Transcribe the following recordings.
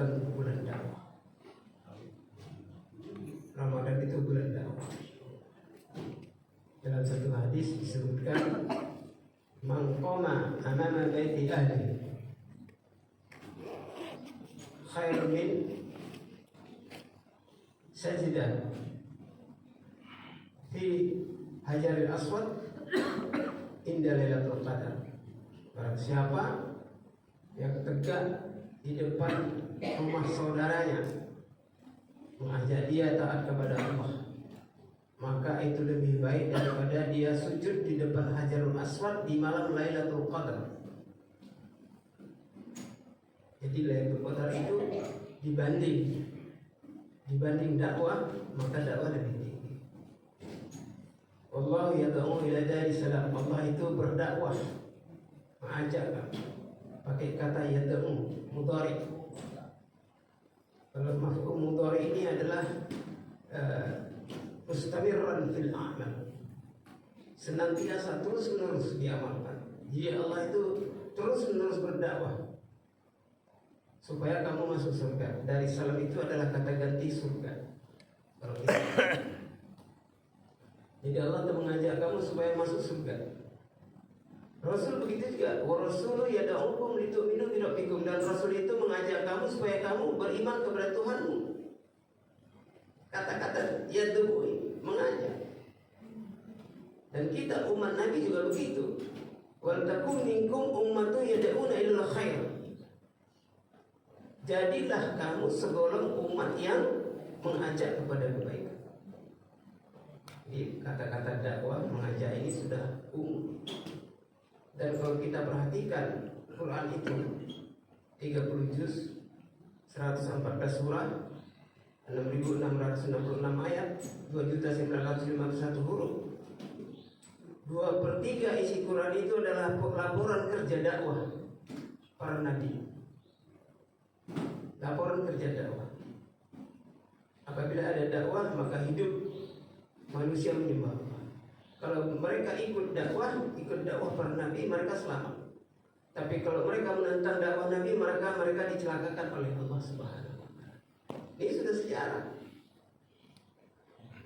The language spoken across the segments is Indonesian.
Ramadan itu bulan dakwah. Ramadan itu bulan dakwah. Dalam satu hadis disebutkan, man qama amama baiti ahli khairun min sajdah fi hajaril aswad inda lailatul qadar. Barang siapa yang tegak di depan rumah saudaranya mengajak dia taat kepada Allah, maka itu lebih baik daripada dia sujud di depan Hajarul Aswad di malam Lailatul Qadar. Jadi Lailatul Qadar itu dibanding dakwah, maka dakwah lebih tinggi. Wallahu yad'u ila dari salam. Allah itu berdakwah, mengajak kamu. Pakai kata yad'u mudhari. Kalau maf'ul mudhari ini adalah mustamirran fil a'mal, senantiasa terus-menerus diamalkan. Jadi Allah itu terus-menerus berdakwah supaya kamu masuk surga. Dari salam itu adalah kata ganti surga. Kalau kita jadi Allah itu mengajak kamu supaya masuk surga. Rasul begitu juga. Wa rasulu yad'ukum litu'minu bi rabbikum, dan Rasul itu mengajak kamu supaya kamu beriman kepada Tuhanmu. Kata-kata yad'u mengajak. Dan kita umat Nabi juga begitu. Wal takum minkum ummatun yad'una ilal khair. Jadilah kamu segolong umat yang mengajak kepada kebaikan. Jadi kata-kata dakwah mengajak ini sudah umum. Dan kalau kita perhatikan Quran itu 30 juz, 114 surah, 6.666 ayat, 2.951 huruf. 2/3 isi Quran itu adalah laporan kerja dakwah para nabi. Laporan kerja dakwah. Apabila ada dakwah, maka hidup manusia menyembah Allah. Kalau mereka ikut dakwah para nabi, mereka selamat. Tapi kalau mereka menentang dakwah nabi, mereka dicelakakan oleh Allah Subhanahu wa taala. Ini sudah sejarah.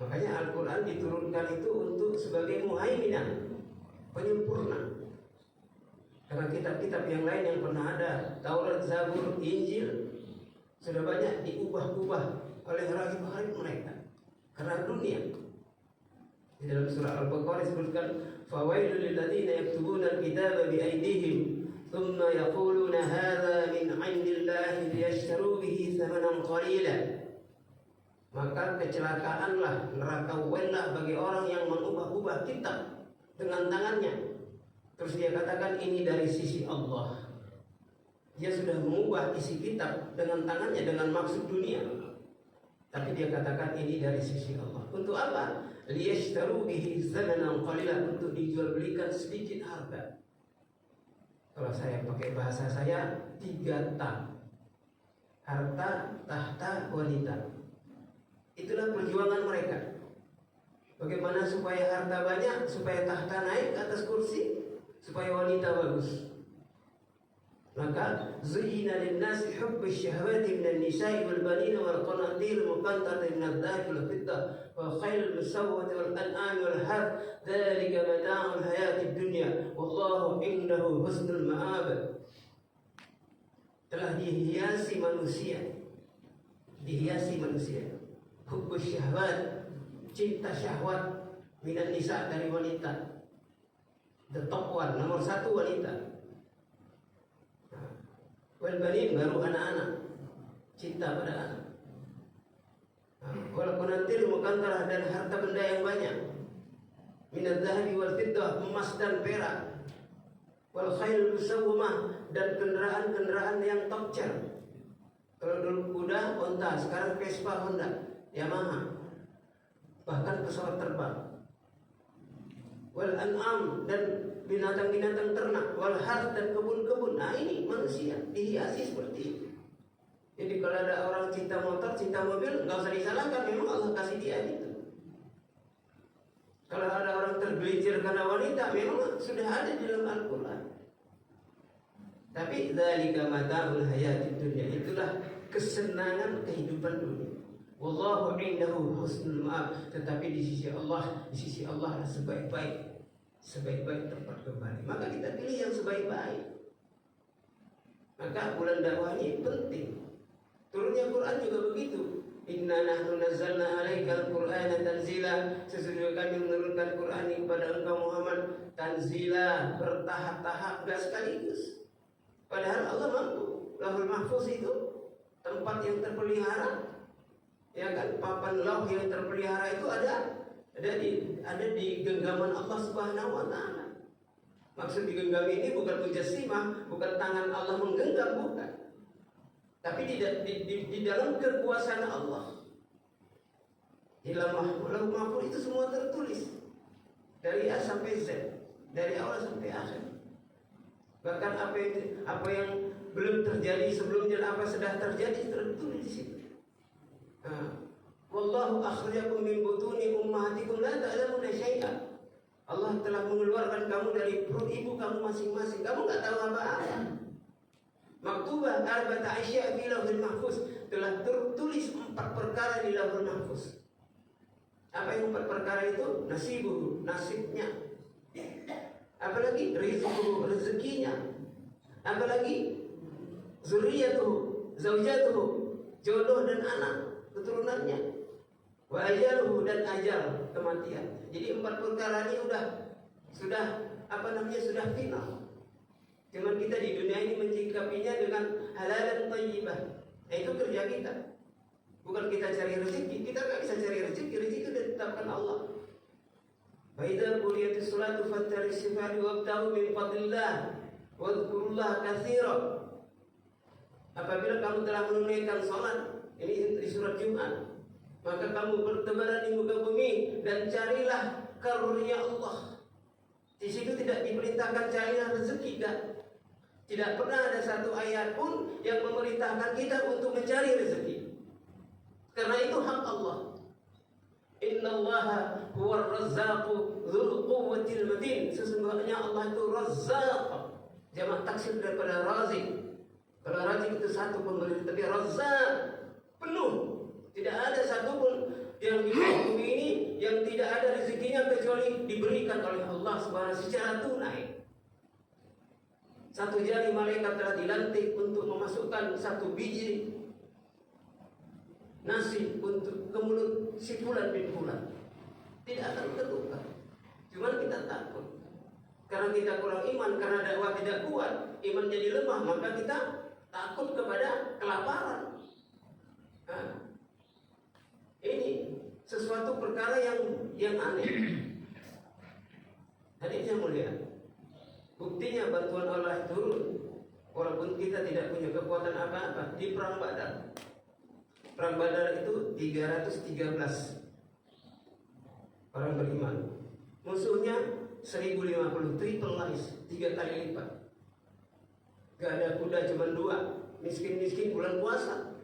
Makanya Al-Quran diturunkan itu untuk sebagai muhaiminah, penyempurna. Karena kitab-kitab yang lain yang pernah ada, Taurat, Zabur, Injil, sudah banyak diubah-ubah oleh rahib-rahib mereka karena dunia. Di dalam surah Al-Baqarah disebutkan, fawailul lil ladzina yaktubuna al-kitaba bi aydihim thumma yaquluna hadza min 'indillahi liyashtaru bihi thamanan qalila. Maka kecelakaanlah, neraka welah bagi orang yang mengubah-ubah kitab dengan tangannya. Terus dia katakan ini dari sisi Allah. Dia sudah mengubah isi kitab dengan tangannya dengan maksud dunia. Tapi dia katakan ini dari sisi Allah. Untuk apa? Liyashtaru bihi thamanan qalila, untuk dijual belikan sedikit harga. Kalau saya pakai bahasa saya, 3 ta. Harta, tahta, wanita. Itulah perjuangan mereka. Bagaimana supaya harta banyak, supaya tahta naik ke atas kursi, supaya wanita bagus. Maka zuyyina lin-nasi hubbus syahawati minan nisa'i wal banina wal qanatir muqantarati minadh dhahabi wal fiddah wa khailul musawwati wal an'ami wal harth dzalika mata'ul hayatid dunya wallahu 'indahu husnul ma'ab. Telah dihiasi manusia, hubbus syahwat, cinta syahwat, minan nisa, dari wanita. The top one, nomor 1 wanita. Wal banin, baru anak-anak, cinta pada anak. Walaupun nanti mukantarah, dan harta benda yang banyak. Minadh dhahabi wal fiddah, emas dan perak. Wal khailul musawwamah, dan kendaraan-kendaraan yang top tier. Kalau dulu kuda, onta, sekarang Vespa, Honda, Yamaha, bahkan pesawat terbang. Wal an'am, dan binatang-binatang ternak. Wal harth, dan kebun-kebun. Nah ini manusia dihiasi seperti itu. Jadi kalau ada orang cinta motor, cinta mobil, nggak usah disalahkan, memang Allah kasih dia itu. Kalau ada orang tergelincir karena wanita, memang sudah ada di dalam Al-Quran. Tapi dzalika mata'ul hayatid dunya, itulah kesenangan kehidupan dunia. Wallahu indahu husnul ma'ab, tetapi di sisi Allah lah sebaik-baik tempat kembali. Maka kita pilih yang sebaik-baik. Maka bulan dakwah ini penting. Turunnya Quran juga begitu. Inna nahnu nazzalna 'alaikal Qur'ana tanzila. Sesungguhnya kami menurunkan Quran ini kepada engkau Muhammad tanzila, bertahap-tahap, enggak sekaligus. Padahal Allah mampu. Lauhul Mahfuz itu tempat yang terpelihara, ya kan, papan lauh yang terpelihara itu ada di genggaman Allah Subhanahu wa taala. Maksud digenggam ini bukan mujassimah, bukan tangan Allah menggenggam, bukan. Tapi di dalam kekuasaan Allah. Di Lauhul Mahfuz itu semua tertulis dari A sampai Z, dari awal sampai akhir. Bahkan apa yang belum terjadi sebelumnya, apa sudah terjadi tertulis di situ. Wallahu akhrajakum min butuni ummahatikum la ta'lamuna syai'an. Allah telah mengeluarkan kamu dari perut ibu kamu masing-masing. Kamu enggak tahu apa-apa. Maktubah arba'ata asya' fi Lauhul Mahfuz, telah tertulis 4 perkara di Lauhul Mahfuz. Apa yang 4 perkara itu? Nasibnya. Apalagi rizquhu, rezekinya. Apalagi zuriyatuhu, zaujatuhu, jodoh dan anak, keturunannya. Wa ajaluhu, dan ajal, kematian. Jadi 4 perkara ini sudah final. Cuman kita di dunia ini menyikapinya dengan halal dan thayyibah. Itu kerja kita. Bukan kita cari rezeki. Kita nggak bisa cari rezeki. Rezeki itu ditetapkan Allah. Wa idza quliyatis sholatu fantashiru wabtaghu min fadlillah wadhkurullaha katsiran. Apabila kamu telah menunaikan salat, ini di surat Jumat, maka kamu bertebaran di muka bumi dan carilah karunia Allah. Di situ tidak diperintahkan carilah rezeki, enggak. Tidak pernah ada satu ayat pun yang memerintahkan kita untuk mencari rezeki. Karena itu hak Allah. Innallaha huwar razzaqu dzul quwwatil matin. Sesungguhnya Allah itu Razzaq. Jamak taksir daripada Razik. Kalau Razik itu satu pemberi, tapi Razzaq penuh. Tidak ada satupun yang di bumi ini yang tidak ada rezekinya kecuali diberikan oleh Allah Subhanahu secara tunai. Satu jari malaikat telah dilantik untuk memasukkan 1 biji nasi untuk ke mulut si fulan bin fulan. Tidak akan tertukar. Cuma kita takut. Karena kita kurang iman, karena dakwah tidak kuat, iman jadi lemah, maka kita takut kepada kelaparan. Ini sesuatu perkara yang aneh. Hadisnya mulia. Buktinya bantuan Allah turun, walaupun kita tidak punya kekuatan apa-apa. Di perang Badar. Perang Badar itu 313 orang beriman. Musuhnya 1050, triple lies, 3 kali lipat. Gak ada kuda, cuma 2. Miskin-miskin bulan puasa.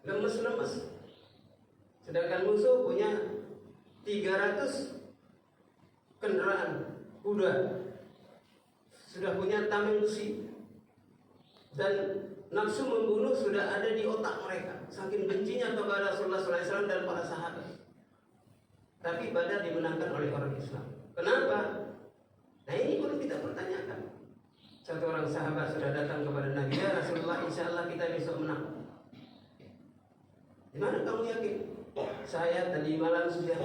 Lemes-lemes. Sedangkan musuh punya 300 kendaraan kuda, sudah punya tameng besi, dan nafsu membunuh sudah ada di otak mereka. Saking bencinya kepada Rasulullah SAW dan para sahabat. Tapi Badar dimenangkan oleh orang Islam. Kenapa? Nah ini perlu kita pertanyakan. Satu orang sahabat sudah datang kepada Nabi, ya Rasulullah, insya Allah kita besok menang. Di mana kamu yakin? Saya tadi malam sudah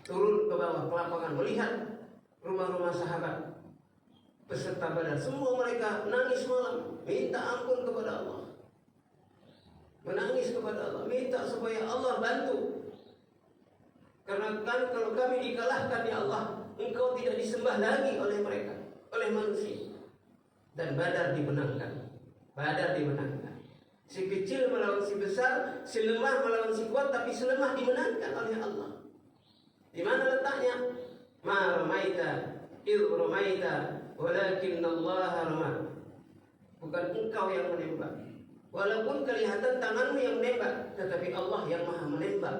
turun ke bawah ke lapangan melihat rumah-rumah sahabat peserta Badar. Semua mereka nangis malam, minta ampun kepada Allah, menangis kepada Allah, minta supaya Allah bantu. Karena kan kalau kami dikalahkan ya Allah, Engkau tidak disembah lagi oleh mereka, oleh manusia. Dan Badar dimenangkan. Si kecil melawan si besar, si lemah melawan si kuat, tapi si lemah dimenangkan oleh Allah. Di mana letaknya? Ma ramaita idh ramaita walakinnallaha rama. Bukan engkau yang menembak. Walaupun kelihatan tanganmu yang menembak, tetapi Allah yang Maha menembak.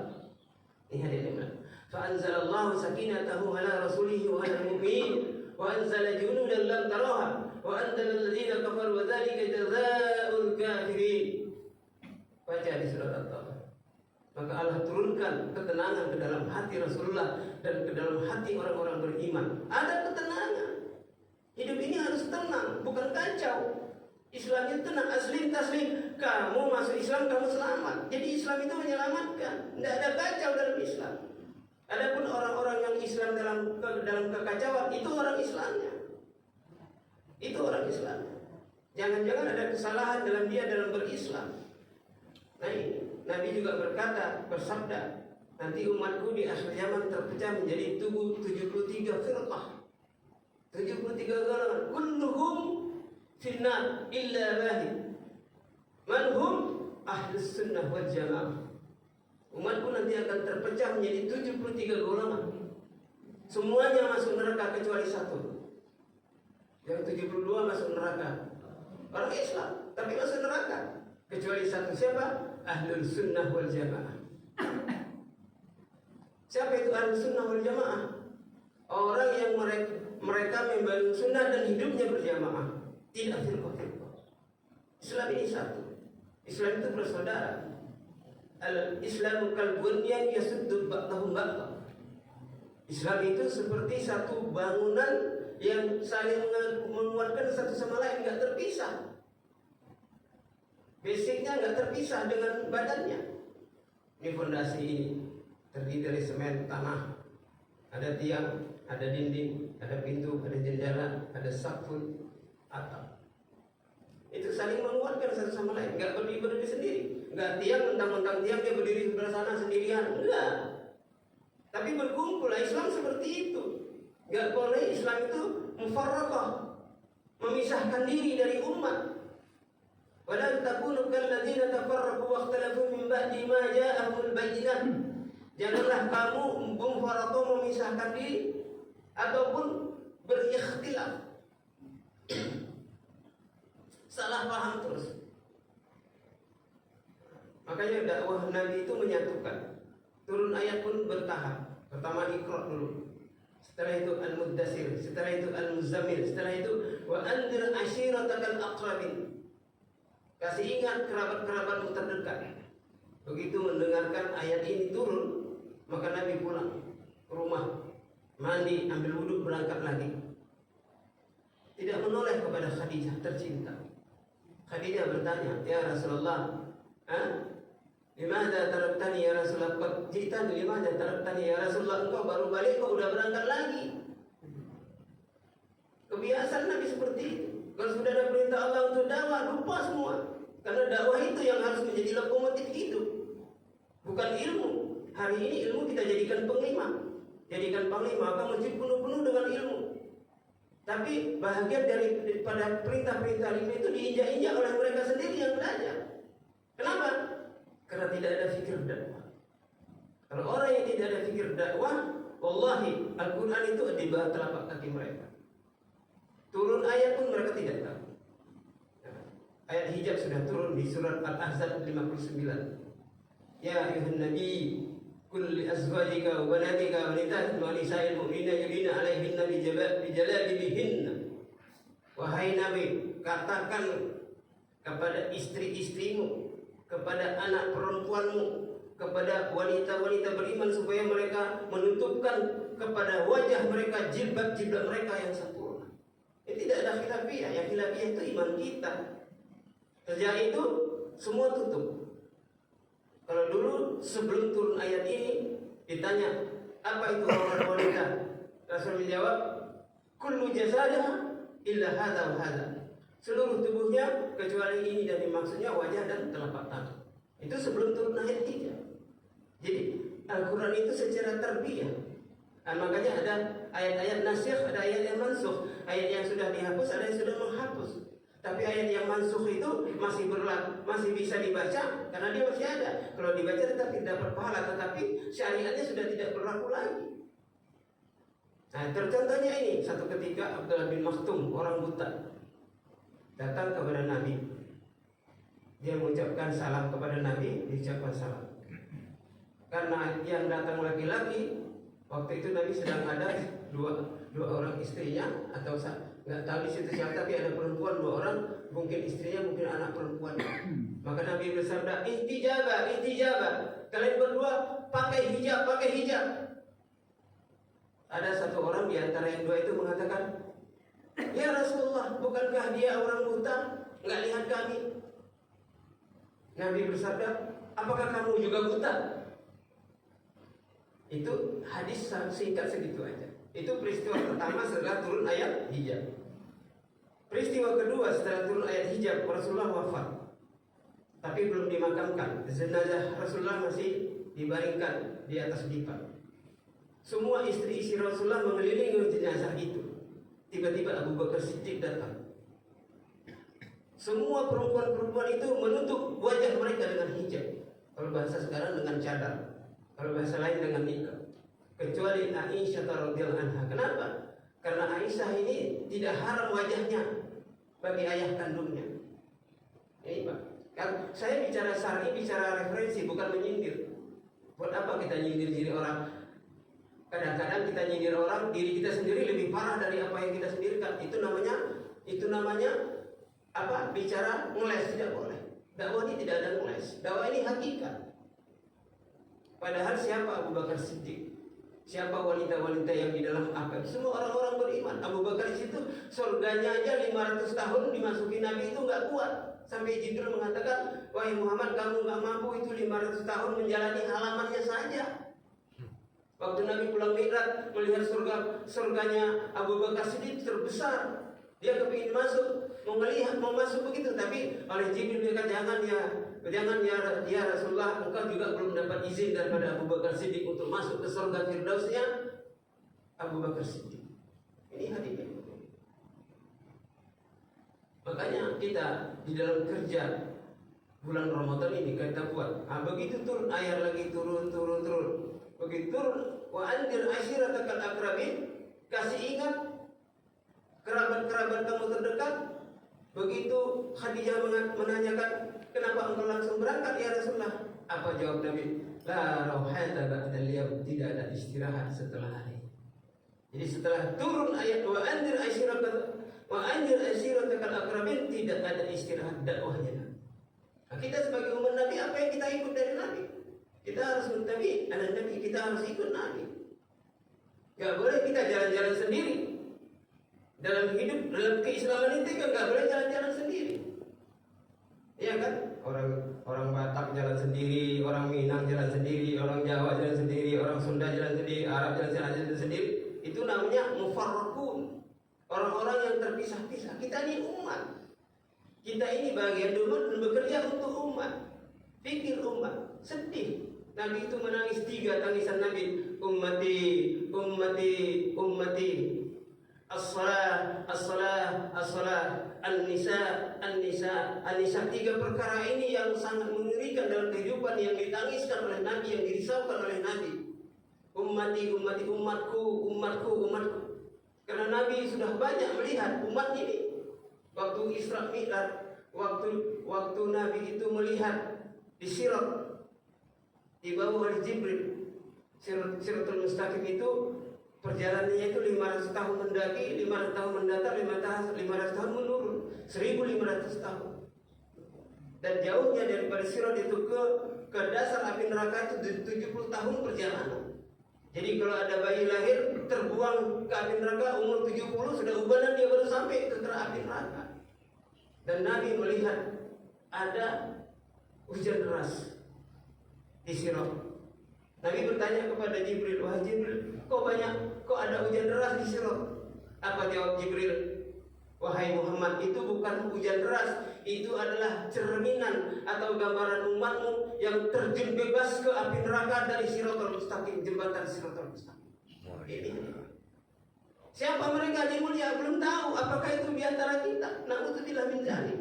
Ini hadirin. Fa anzalallahu sakinatahu ala rasulihi wa ala mu'minin wa anzala junudan lam tarawha wa anzala alladziina kafaru wa dzalika jazaa'ul kafirin. Baca di surat At-Taubah. Maka Allah turunkan ketenangan ke dalam hati Rasulullah dan ke dalam hati orang-orang beriman. Ada ketenangan. Hidup ini harus tenang, bukan kacau. Islam itu tenang, aslim taslim. Kamu masuk Islam, kamu selamat. Jadi Islam itu menyelamatkan. Tidak ada kacau dalam Islam. Adapun orang-orang yang Islam dalam kekacauan, itu orang Islamnya. Itu orang Islam. Jangan-jangan ada kesalahan dalam dia dalam berislam. Nah ini, Nabi juga bersabda, nanti umatku di akhir zaman terpecah menjadi 73 firqah. 73 golongan. Kulluhum finnar illa wahid. Man hum ahlus sunnah wal jamaah. Umatku nanti akan terpecah menjadi 73 golongan. Semuanya masuk neraka kecuali satu. Yang 72 masuk neraka. Orang Islam, tapi masuk neraka. Kecuali satu, siapa? Ahlul sunnah wal jamaah. Siapa itu ahlul sunnah wal jamaah? Orang yang mereka membangun sunnah dan hidupnya berjamaah. Tidak firqah-firqah. Islam ini satu. Islam itu bersaudara. Al-Islamu kal-bunyan yasuddu ba'dahum ba'dah. Islam itu seperti satu bangunan yang saling menguatkan satu sama lain, enggak terpisah. Basicnya enggak terpisah dengan badannya. Ini fondasi ini terdiri dari semen, tanah, ada tiang, ada dinding, ada pintu, ada jendela, ada sakfun, atap. Itu saling menguatkan satu sama lain, enggak berdiri sendiri. Enggak tiang mentang-mentang tiang dia berdiri sebelah sana sendirian, enggak. Tapi berkumpul. Islam seperti itu. Enggak boleh Islam itu mufarraqah, memisahkan diri dari umat. Wala takunu kalladzina tafarraqu wa ikhtalafu min ba'di ma ja'ahumul bayyinah. Janganlah kamu mufarraqah, memisahkan diri ataupun berikhtilaf. Salah paham terus. Makanya dakwah Nabi itu menyatukan. Turun ayat pun bertahap. Pertama Iqra dulu. Setelah itu Al-Muddatsir, setelah itu Al-Muzammil, setelah itu wa anzir ashiratakal aqrabin. Kasih ingat kerabat-kerabatmu terdekat. Begitu mendengarkan ayat ini turun, maka Nabi pulang ke rumah, mandi, ambil wudhu, berangkat lagi. Tidak menoleh kepada Khadijah tercinta. Khadijah bertanya, "Ya Rasulullah, limadha taraktani ya Rasulullah? Qad ji'tani limadha taraktani ya Rasulullah? Engkau baru balik, kau udah berangkat lagi." Kebiasaan Nabi seperti itu. Kalau sudah ada perintah Allah untuk dakwah, lupa semua. Karena dakwah itu yang harus menjadi lokomotif hidup, bukan ilmu. Hari ini ilmu kita jadikan panglima. Jadikan panglima, maka masjid penuh-penuh dengan ilmu. Tapi bahagian daripada perintah-perintah ilmu itu diinjak-injak oleh mereka sendiri yang belajar. Kenapa? Karena tidak ada fikir dakwah. Kalau orang yang tidak ada fikir dakwah, wallahi Al-Quran itu di bawah telapak kaki mereka. Turun ayat pun mereka tidak tahu. Ayat hijab sudah turun di surat Al-Ahzab 59. Ya ayuhan nabi, qul li azwajika wa banatika wa nisa'il mu'minina yudina 'alaihinna bi jalabibihinna. Wahai Nabi, katakan kepada istri-istrimu, kepada anak perempuanmu, kepada wanita-wanita beriman supaya mereka menutupkan kepada wajah mereka jilbab-jilbab mereka yang sempurna. Ini tidak ada khilafiyah. Yang khilafiyah itu iman kita. Sejak itu semua tutup. Kalau dulu sebelum turun ayat ini ditanya, apa itu aurat wanita? Rasul menjawab, kullu jasadaha illa hadza wa hadza. Seluruh tubuhnya kecuali ini, dan maksudnya wajah dan telapak tangan. Itu sebelum turun ayat hijab. Jadi Al-Quran itu secara tarbiyah. Makanya ada ayat-ayat nasikh, ada ayat yang mansukh. Ayat yang sudah dihapus, ada yang sudah menghapus. Tapi ayat yang mansukh itu masih berlaku, masih bisa dibaca karena dia masih ada. Kalau dibaca tetap tidak dapat pahala, tetapi syariatnya sudah tidak berlaku lagi. Nah, tercontohnya ini, satu ketika Abdullah bin Maktum, orang buta, datang kepada Nabi. Dia mengucapkan salam kepada Nabi, diucapkan salam. Karena yang datang laki-laki, waktu itu Nabi sedang ada dua dua orang istrinya, atau nggak tahu di situ siapa, tapi ada perempuan dua orang, mungkin istrinya, mungkin anak perempuan. Maka Nabi bersabda, ihtijabah, kalian berdua pakai hijab. Ada satu orang di antara yang dua itu mengatakan, ya Rasulullah, bukankah dia orang buta, nggak lihat kami? Nabi bersabda, apakah kamu juga buta? Itu hadis singkat segitu aja. Itu peristiwa pertama setelah turun ayat hijab. Peristiwa kedua setelah turun ayat hijab, Rasulullah wafat, tapi belum dimakamkan. Jenazah Rasulullah masih dibaringkan di atas dipan. Semua istri-istri Rasulullah mengelilingi jenazah itu. Tiba-tiba Abu Bakar Siddiq datang. Semua perempuan-perempuan itu menutup wajah mereka dengan hijab. Kalau bahasa sekarang dengan cadar, kalau bahasa lain dengan nikah. Kecuali Aisyah radhiyallahu anha. Kenapa? Karena Aisyah ini tidak haram wajahnya bagi ayah kandungnya. Ini Pak. Kan saya bicara syar'i, bicara referensi, bukan menyindir. Buat apa kita nyindir diri orang? Kadang-kadang kita nyindir orang, diri kita sendiri lebih parah dari apa yang kita sendirikan. Itu namanya apa? Bicara ngeles, tidak boleh. Dakwah ini tidak ada ngeles. Dakwah ini hakikat. Padahal siapa Abu Bakar Siddiq? Siapa wanita-wanita yang di dalam akad? Semua orang-orang beriman. Abu Bakar di situ surganya aja 500 tahun dimasuki Nabi itu nggak kuat. Sampai Jibril mengatakan, wahai Muhammad, kamu nggak mampu itu 500 tahun menjalani halamannya saja. Waktu Nabi pulang Mi'raj melihat surganya Abu Bakar Siddiq terbesar. Dia kepingin masuk, mau masuk begitu, tapi oleh Jibril dikatakan, jangan ya Rasulullah, engkau juga belum dapat izin daripada Abu Bakar Siddiq untuk masuk ke surga Firdausnya Abu Bakar Siddiq. Ini hadisnya. Makanya kita di dalam kerja bulan Ramadan ini kita buat. Begitu turun ayat lagi turun. Begitu turun, wa andir ashiratakal akrabin, kasih ingat kerabat-kerabat kamu terdekat. Begitu Khadijah menanyakan, kenapa engkau langsung berangkat ya Rasulullah? Apa jawab Nabi? La rauhata ba'dal yaum, tidak ada istirahat setelah hari. Jadi setelah turun ayat wa andir ashiratakal akrabin, tidak ada istirahat dakwahnya. Nah, kita sebagai umat Nabi, apa yang kita ikut dari Nabi? Kita harus mentabi anak Nabi, kita harus ikut Nabi. Gak boleh kita jalan-jalan sendiri. Dalam hidup, dalam keislaman itu kan gak boleh jalan-jalan sendiri. Iya kan? Orang Batak jalan sendiri, orang Minang jalan sendiri, orang Jawa jalan sendiri, orang Sunda jalan sendiri, Arab jalan sendiri. Itu namanya mufarraqun. Orang-orang yang terpisah-pisah. Kita ini umat. Kita ini bagian umat dan bekerja untuk umat. Pikir umat, sedih. Nabi itu menangis 3 tangisan Nabi. Ummati, as-salah, an-nisa. 3 perkara ini yang sangat mengerikan dalam kehidupan, yang ditangiskan oleh Nabi, yang dirisaukan oleh Nabi. Ummati, umatku. Karena Nabi sudah banyak melihat umat ini. Waktu Isra Mi'raj, waktu Nabi itu melihat di Sirat, dibawa oleh Jibril. Siratul Mustaqim itu perjalanannya itu 500 tahun mendaki, 500 tahun mendatar, 500 tahun menurun, 1500 tahun. Dan jauhnya daripada Sirat itu ke dasar api neraka itu 70 tahun perjalanan. Jadi kalau ada bayi lahir terbuang ke api neraka umur 70, sudah ubanan dia baru sampai ke api neraka. Dan Nabi melihat ada hujan deras di Sirat. Nabi bertanya kepada Jibril, wahai Jibril, kok ada hujan deras di Sirat? Apa jawab Jibril? Wahai Muhammad, itu bukan hujan deras, itu adalah cerminan atau gambaran umatmu yang terjun bebas ke api neraka dari Siratul Mustaqim, jembatan Siratul Mustaqim. Ini. Siapa mereka yang mulia? Belum tahu. Apakah itu di antara kita? Na'udzubillah min dzalik.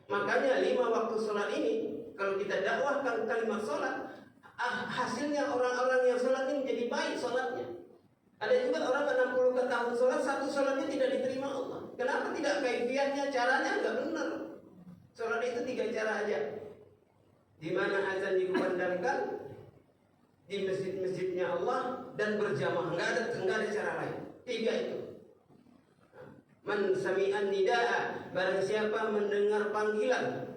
Makanya 5 waktu sholat ini, kalau kita dakwahkan kalimat sholat, hasilnya orang-orang yang sholat ini menjadi baik sholatnya. Ada juga orang 60 tahun sholat, satu sholatnya tidak diterima Allah. Kenapa tidak? Kaifiatnya, caranya enggak benar. Sholat itu 3 cara aja. Di mana azan dikumandangkan, di masjid-masjidnya Allah, dan berjamaah. Enggak ada cara lain. 3 itu. Man sami'an nidaa, barang siapa mendengar panggilan,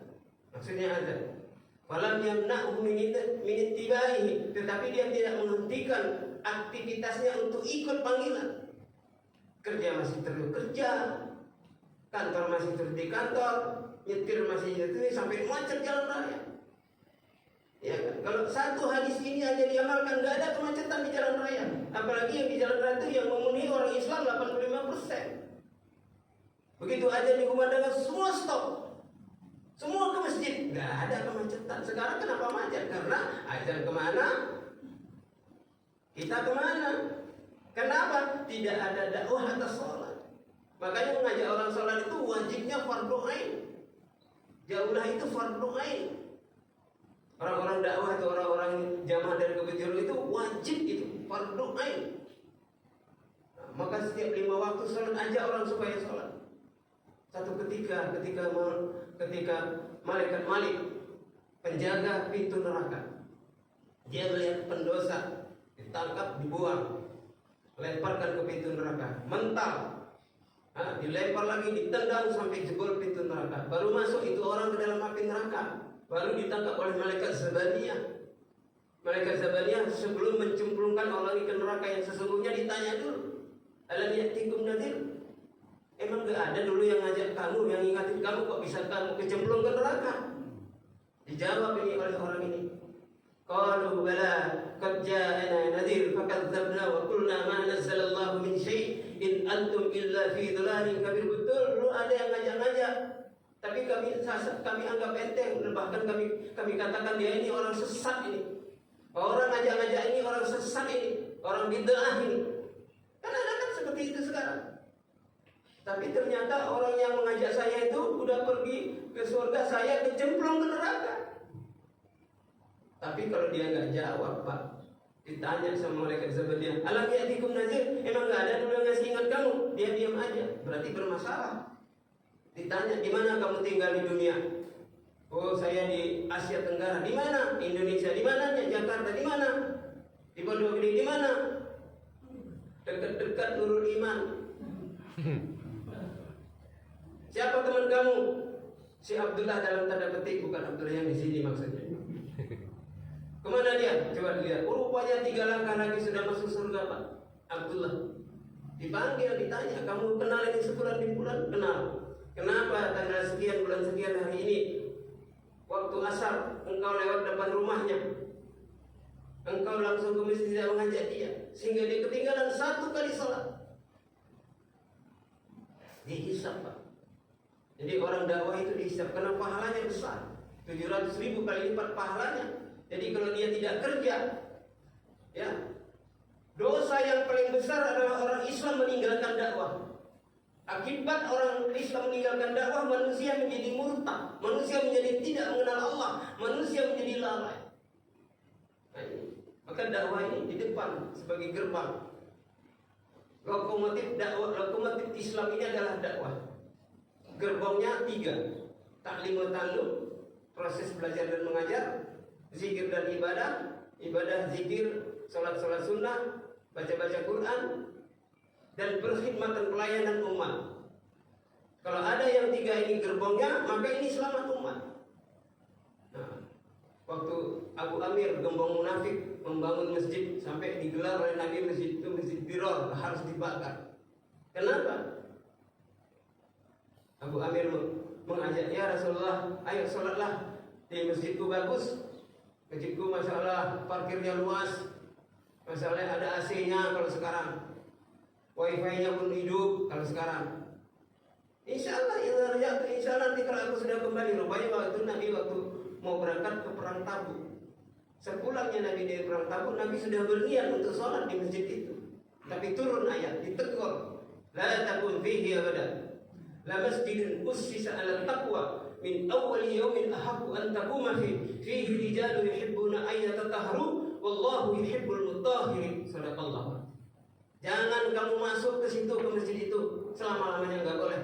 maksudnya azan. Falam yamna'hu min ittibaihi, tetapi dia tidak menghentikan aktivitasnya untuk ikut panggilan. Kerja masih terus kerja, kantor masih terus di kantor, nyetir masih nyetir sampai macet jalan raya. Ya kan? Kalau satu hadis ini aja diamalkan, nggak ada kemacetan di jalan raya. Apalagi yang di jalan raya itu yang memenuhi orang Islam 85%. Begitu aja dikumandangkan semua stop, semua ke masjid, nggak ada kemacetan. Sekarang kenapa macet? Karena azan kemana, kita kemana. Kenapa? Tidak ada dakwah atas sholat. Makanya mengajak orang sholat itu wajibnya fardu ain. Jauhlah itu fardu ain. Orang-orang dakwah atau orang-orang jamaah dari kebetulan itu wajib itu fardu ain. Nah, maka setiap 5 waktu sholat aja orang supaya sholat. Satu ketika malaikat Malik, penjaga pintu neraka, dia melihat pendosa ditangkap, dibuang, lemparkan ke pintu neraka, mental, dilempar lagi, ditendang sampai jebol pintu neraka. Baru masuk itu orang ke dalam api neraka, baru ditangkap oleh malaikat Zabaniyah. Malaikat Zabaniyah sebelum mencemplungkan orang ke neraka yang sesungguhnya ditanya dulu, alam ya'tikum nadhir? Emang gak ada dulu yang ngajak kamu, yang ingatin kamu, kok bisa kamu kecemplung ke neraka? Dijawab ini oleh orang ini. Qalu bala qad ja'ana nadhir fakadzdzabna wa qulna ma nazzalallahu min syai' in antum illa fi dhalalin kabir. Betul, dulu ada yang ngajak-ngajak, tapi kami anggap enteng, bahkan kami katakan dia ini orang sesat ini. Orang ngajak-ngajak ini orang sesat ini, orang bid'ah ini. Kan ada kan seperti itu sekarang. Tapi ternyata orang yang mengajak saya itu udah pergi ke surga, saya kecemplung ke neraka. Tapi kalau dia nggak jawab, Pak, ditanya sama malaikat Zabaniyah, alam ya'tikum nadhir? Emang nggak ada dulu yang ngasih ingat kamu? Dia diam aja, berarti bermasalah. Ditanya, di mana kamu tinggal di dunia? Oh, saya di Asia Tenggara. Di mana? Indonesia. Di mana? Jakarta. Di mana? Di Pondok Gede. Di mana? Dekat-dekat Nurul Iman. Siapa teman kamu? Si Abdullah dalam tanda petik, bukan Abdullah yang di sini maksudnya. Kemana dia? Coba dilihat. Rupanya 3 langkah lagi sudah masuk surga, Pak. Abdullah dipanggil, ditanya, kamu kenal ini sebulan di bulan? Kenal. Kenapa tanggal sekian bulan sekian hari ini waktu asar engkau lewat depan rumahnya, engkau langsung ke masjid tidak mengajak dia, sehingga dia ketinggalan 1 kali sholat. Dihisab, Pak. Jadi orang dakwah itu dihisab karena pahalanya besar, 700.000 kali lipat pahalanya. Jadi kalau dia tidak kerja, ya, dosa yang paling besar adalah orang Islam meninggalkan dakwah. Akibat orang Islam meninggalkan dakwah, manusia menjadi murtad, manusia menjadi tidak mengenal Allah, manusia menjadi lalai. Nah, maka dakwah ini di depan sebagai gerbang. Lokomotif dakwah, lokomotif Islam ini adalah dakwah. Gerbongnya 3, taklim wa ta'allum, proses belajar dan mengajar, zikir dan ibadah, ibadah zikir, salat sunnah, baca Quran, dan berkhidmat dan pelayanan umat. Kalau ada yang 3 ini gerbongnya, maka ini selamat umat. Nah, waktu Abu Amir gembong munafik membangun masjid sampai digelar oleh Nabi masjid itu masjid Biror, harus dibakar. Kenapa? Abu Amir mengajak, ya Rasulullah, ayo sholatlah di masjidku bagus, masjidku masya Allah parkirnya luas, masya Allah ada AC-nya kalau sekarang, wifi-nya pun hidup kalau sekarang. Insya Allah nanti kalau aku sudah kembali. Rupanya waktu Nabi waktu mau berangkat ke perang Tabuk, sepulangnya Nabi dari perang Tabuk, Nabi sudah berniat untuk sholat di masjid itu. Tapi turun ayat, ditegur, la takun fihi abadan. La masjidun ussisa 'ala taqwa min awwal yawmin ahaqqu an taquma fihi rijalun yuhibbuna an yatatahharu wallahu yuhibbul mutahhirin. Sadaqallah. Jangan kamu masuk ke situ, ke masjid itu selama-lamanya, enggak boleh.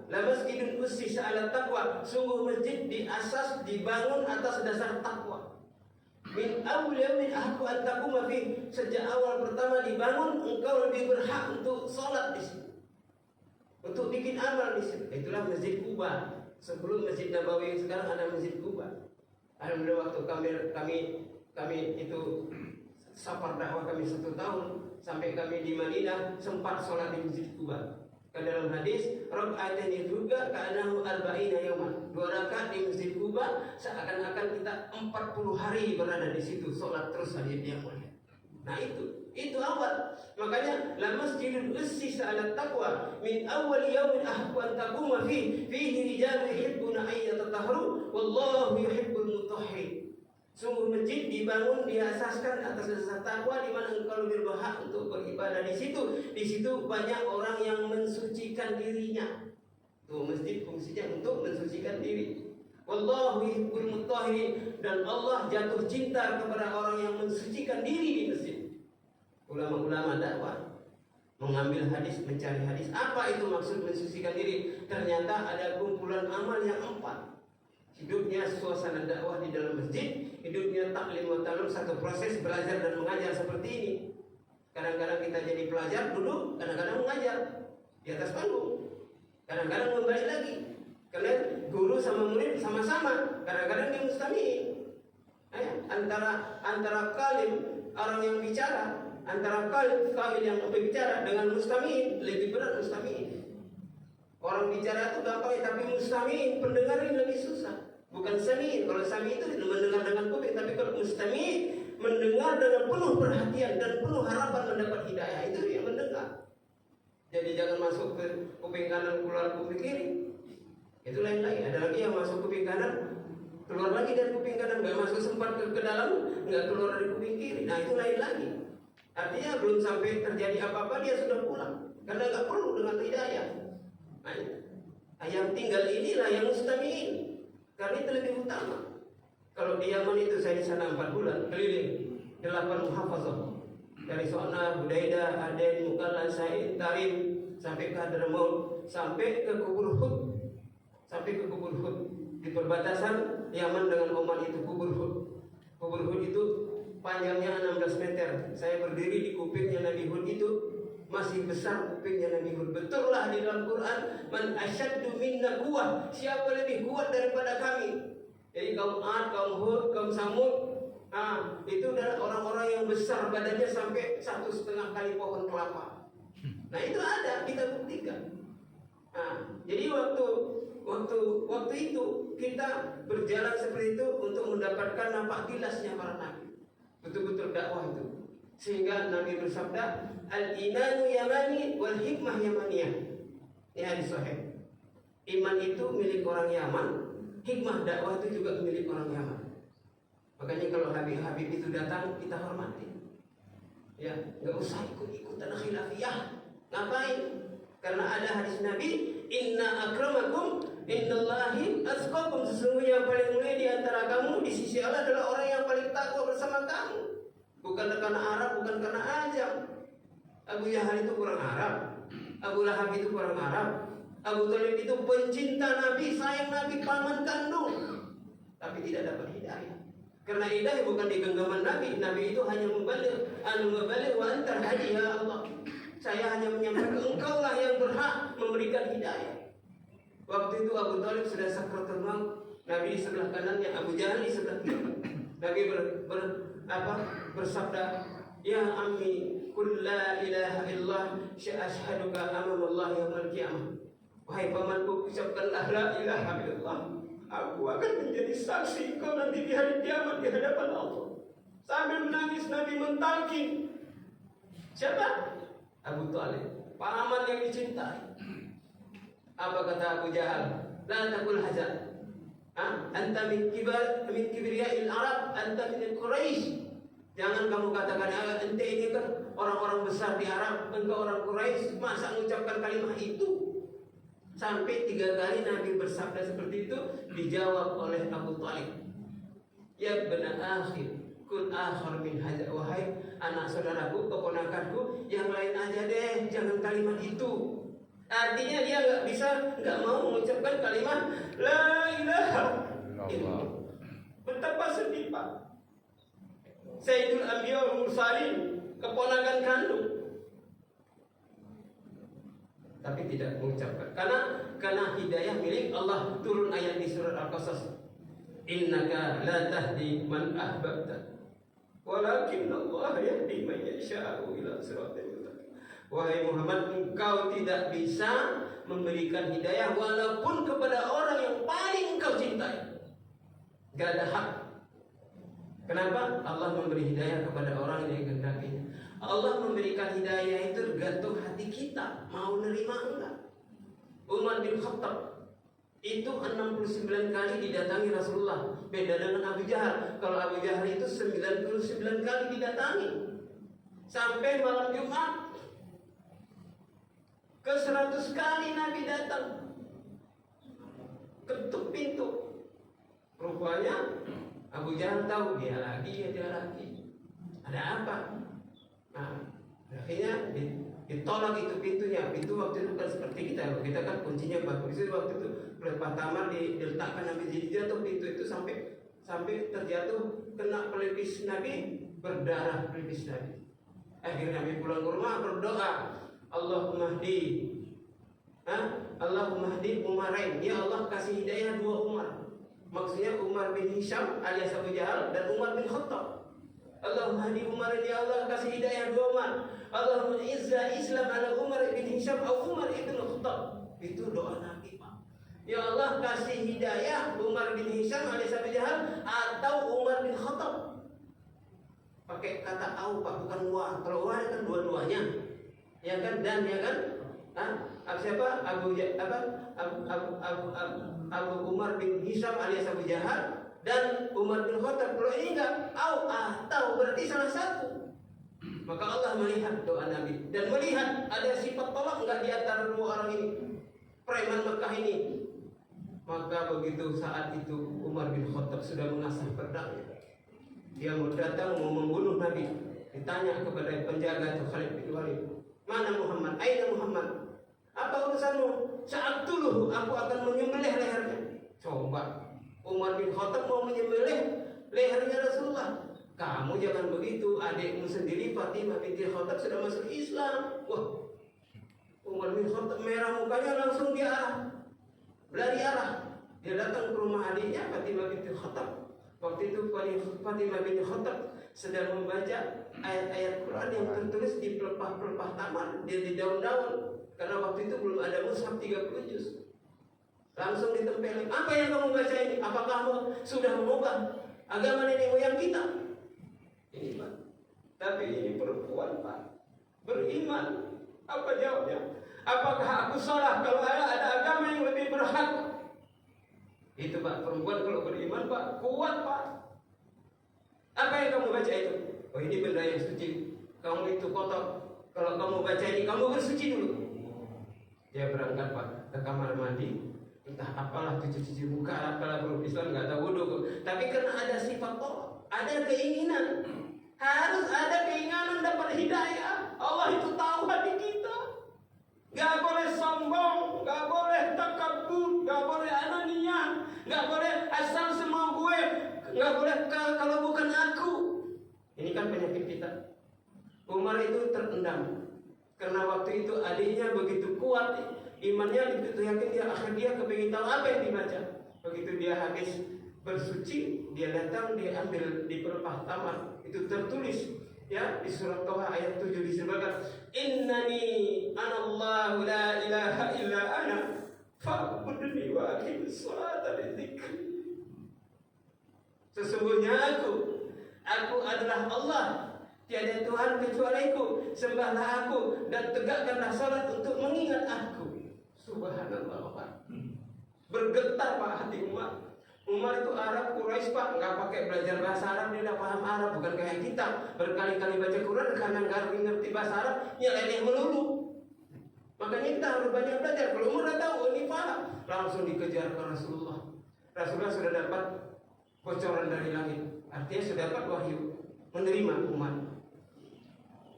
La masjidun ussisa 'ala taqwa, sungguh masjid diasas, dibangun atas dasar takwa. Min awwal yawmin ahaqqu an taquma fihi, sejak awal pertama dibangun engkau lebih berhak untuk salat di situ. untuk bikin amal di situ. Itulah Masjid Quba. Sebelum Masjid Nabawi sekarang ada Masjid Quba. Alhamdulillah waktu kami itu safar dakwah kami 1 tahun sampai kami di Madinah sempat sholat di Masjid Quba. Ke dalam hadis, raka'atain juga ka'annahu arba'ina yauman. 2 rakaat di Masjid Quba seakan-akan kita 40 hari berada di situ sholat terus hadis yang mulia. Nah itu awal. Makanya la masjidul ussisa 'ala taqwa min awwal yaumin ahqqu an taquma fihi rijalun yuhibbuna an yatatahharu wallahu yuhibbul mutahhirin. Sungguh masjid dibangun diasaskan atas dasar takwa di mana engkau lebih berhak untuk beribadah di situ. Di situ banyak orang yang mensucikan dirinya. Tuh masjid fungsinya untuk mensucikan diri. Wallahu yuhibbul mutahhirin, dan Allah jatuh cinta kepada orang yang mensucikan diri di masjid. Ulama-ulama dakwah mengambil hadis, mencari hadis. Apa itu maksud mensucikan diri? Ternyata ada kumpulan amal yang 4. Hidupnya suasana dakwah di dalam masjid, hidupnya taklim wa ta'allum, satu proses belajar dan mengajar seperti ini. Kadang-kadang kita jadi pelajar dulu, kadang-kadang mengajar di atas panggung, kadang-kadang kembali lagi. Karena guru sama murid sama-sama, kadang-kadang dia mustami'in. Antara kalim orang yang bicara, antara kalim yang berbicara dengan mustami'in, lebih berat mustami'in. Orang bicara itu gampang, tapi mustami'in, pendengar ini lebih susah. Bukan sami. Kalau sami itu mendengar dengan kuping, tapi kalau mustami mendengar dengan penuh perhatian dan penuh harapan mendapat hidayah, itu yang mendengar. Jadi jangan masuk ke kuping kanan keluar kuping kiri. Itu lain lagi. Ada lagi yang masuk kuping kanan keluar lagi dari kuping kanan, nggak masuk sempat ke dalam, nggak keluar dari kuping kiri. Nah itu lain lagi. Artinya belum sampai terjadi apa-apa dia sudah pulang, karena nggak perlu dengan hidayah. Nah, yang tinggal inilah yang mustami'in. Karena itu lebih utama. Kalau di Yaman itu saya di sana 4 bulan keliling 8 muhafazah. Dari So'na, Budaidah, Aden, Mukallan, Said, Tarim, sampai ke Hadramaut, sampai ke Kubur Hud. Sampai ke Kubur Hud. Di perbatasan Yaman dengan Oman itu Kubur Hud. Kubur Hud itu panjangnya 16 meter. Saya berdiri di kupingnya Nabi Hud itu, masih besar kupingnya Nabi Hud. Betullah di dalam Quran, man asyaddu minna quwwah, siapa lebih kuat daripada kami. Jadi kaum Ad, kaum Hud, kaum Samud, itu adalah orang-orang yang besar badannya sampai 1,5 kali pohon kelapa. Nah itu ada, kita buktikan. Jadi waktu itu kita berjalan seperti itu untuk mendapatkan nampak jelasnya para nabi. Betul-betul dakwah itu. Sehingga Nabi bersabda, al-imanu yamani wal hikmah yamaniyah. Ini hadis sahih. Iman itu milik orang Yaman, hikmah dakwah itu juga milik orang Yaman. Makanya kalau Habib itu datang, kita hormati. Ya, nggak usah ikut-ikutan khilafiyah. Ngapain? Karena ada hadis Nabi, inna akramakum indallahi atqakum, sesungguhnya yang paling mulia di antara kamu di sisi Allah adalah orang yang paling takwa bersama kamu. Bukan karena Arab, bukan karena ajam. Abu Jahal itu kurang Arab, Abu Lahab itu kurang Arab, Abu Thalib itu pencinta Nabi, sayang Nabi, paman kandung, tapi tidak dapat hidayah. Karena hidayah bukan di genggaman Nabi. Nabi itu hanya membalik wa antar hadi ya Allah. Saya hanya menyampaikan, engkau lah yang berhak memberikan hidayah. Waktu itu Abu Thalib sudah sakratul maut, Nabi di sebelah kanannya, Abu Jahal di sebelah kiri. Nabi bersabda, ya ammi qul la ilaha illallah syahhaduka amama Allah yaumil qiyamah. Wahai pamanku, ucapkanlah la ilaha illallah, aku akan menjadi saksi kau nanti di hari kiamat di hadapan Allah. Sambil menangis Nabi mentalkin. Siapa? Abu Thalib, paman yang dicintai. Apa kata Abu Jahal? La taqul hazan. Anta min kibriya'il Arab, anta min Quraisy. Jangan kamu katakan, ente ini kan orang-orang besar di Arab, engkau orang Quraisy, masa mengucapkan kalimat itu? Sampai 3 kali Nabi bersabda seperti itu, dijawab oleh Abu Thalib. Ya bena akhir, kul akhir min hadza, wahai anak saudaraku, keponakanku, yang lain aja deh, jangan kalimat itu. Artinya dia nggak mau mengucapkan kalimat la ilaha illallah. Betapa sedih Pak. Sayyidul Anbiya wal Mursalin, keponakan kandung. tapi tidak mengucapkan. Karena hidayah milik Allah. Turun ayat di surat Al-Qasas. Innaka la tahdi man ahbabta, walakin Allah yahdi man yasha'u ila siratal mustaqim. Wahai Muhammad, engkau tidak bisa memberikan hidayah walaupun kepada orang yang paling engkau cintai. Gak ada hak. Kenapa? Allah memberi hidayah kepada orang yang dikehendakinya. Allah memberikan hidayah itu tergantung hati kita mau nerima enggak. Umar bin Khattab itu 69 kali didatangi Rasulullah. Beda dengan Abu Jahal. Kalau Abu Jahal itu 99 kali didatangi. Sampai malam Jumat ke 100 kali Nabi datang, ketuk pintu. Rupanya Abu Jahal tahu dia lagi. Ada apa? Nah, akhirnya ditolak itu pintunya. Pintu waktu itu kan seperti kita. Kita kan kuncinya bagus. Itu waktu itu pelepah tamar diletakkan Nabi, jadi jatuh pintu itu sampai terjatuh kena pelipis Nabi, berdarah pelipis Nabi. Akhirnya Nabi pulang ke rumah berdoa, Allahumma hdi Umarain. Ya Allah, kasih hidayah dua Umar. Maksudnya Umar bin Hisham alias Abu Jahal dan Umar bin Khattab. Allahumma hdi Umarain, ya Allah, kasih hidayah dua Umar. Allahumma izza Islam ala Umar bin Hisham atau Umar bin Khattab. Itu doa Nabi, Pak. Ya Allah, kasih hidayah Umar bin Hisham alias Abu Jahal atau Umar bin Khattab. Pakai kata au, Pak, bukan wa. Kalau wa kan dua-duanya. Ya kan, dan ya kan? Siapa? Abu Umar bin Hisham alias Abu Jahal dan Umar bin Khattab. Kalau ini enggak au atau berarti salah satu. Maka Allah melihat doa Nabi dan melihat ada sifat tolak enggak di antara dua orang ini, preman Mekah ini. Maka begitu saat itu Umar bin Khattab sudah mengasah pedangnya. Dia mau datang mau membunuh Nabi. Ditanya kepada penjaga itu Khalid bin Walid, mana Muhammad? Aina Muhammad? Apa urusanmu? Saat dulu aku akan menyembelih lehernya. Coba Umar bin Khattab mau menyembelih lehernya Rasulullah. Kamu jangan begitu, adikmu sendiri Fatimah binti Khattab sudah masuk Islam. Wah, Umar bin Khattab merah mukanya, langsung dia berlari arah. Dia datang ke rumah adiknya Fatimah binti Khattab. Waktu itu Fatimah binti Khattab sedang membaca ayat-ayat Quran yang tertulis di pelepah-pelepah taman, dia di daun-daun. Karena waktu itu belum ada mushaf 30 juz. Langsung ditempelin. Apa yang kamu baca ini? Apakah kamu sudah mengubah agama nenek moyang kita? Ini Pak. Tapi ini perempuan Pak, beriman. Apa jawabnya? Apakah aku salah kalau ada agama yang lebih berhak? Itu Pak, perempuan kalau beriman Pak, kuat Pak. Apa yang kamu baca itu? Oh, ini benda yang suci. Kamu itu kotor. Kalau kamu baca ini, kamu bersuci dulu. Dia berangkat Pak ke kamar mandi. Entah apalah, cuci-cuci muka, apalah, belum Islam nggak tahu wudu. Tapi karena ada sifat tolak, ada keinginan, harus ada keinginan dapat hidayah. Allah itu tahu hati kita. Gak boleh sombong, gak boleh takabur, gak boleh ananiyah, gak boleh asal semua gue, gak boleh kalau bukan aku. Ini kan penyakit kita. Umar itu terendam karena waktu itu adiknya begitu kuat imannya, begitu yakin dia, akhir dia kepingin tahu apa yang dibaca. Begitu dia habis bersuci, dia datang, dia ambil di pelepah taman. Itu tertulis ya di surat Toha ayat 7 disebutkan, innani anallahu la ilaha illa ana fa'budni wa aqimis sholata li dzikri. Sesungguhnya aku adalah Allah, tiada Tuhan kecualiku, sembahlah aku dan tegakkanlah salat untuk mengingat aku. Subhanallah Pak. Bergetar Pak hati Umar. Umar itu Arab Quraisy Pak, nggak pakai belajar bahasa Arab, dia udah paham Arab, bukan kayak kita berkali-kali baca Quran karena nggak ngerti bahasa Arab, nyeleleh melulu. Makanya kita harus banyak belajar. Kalau Umar udah tahu ini paham, langsung dikejar ke Rasulullah. Rasulullah sudah dapat bocoran dari langit, artinya sudah dapat wahyu, menerima Umar.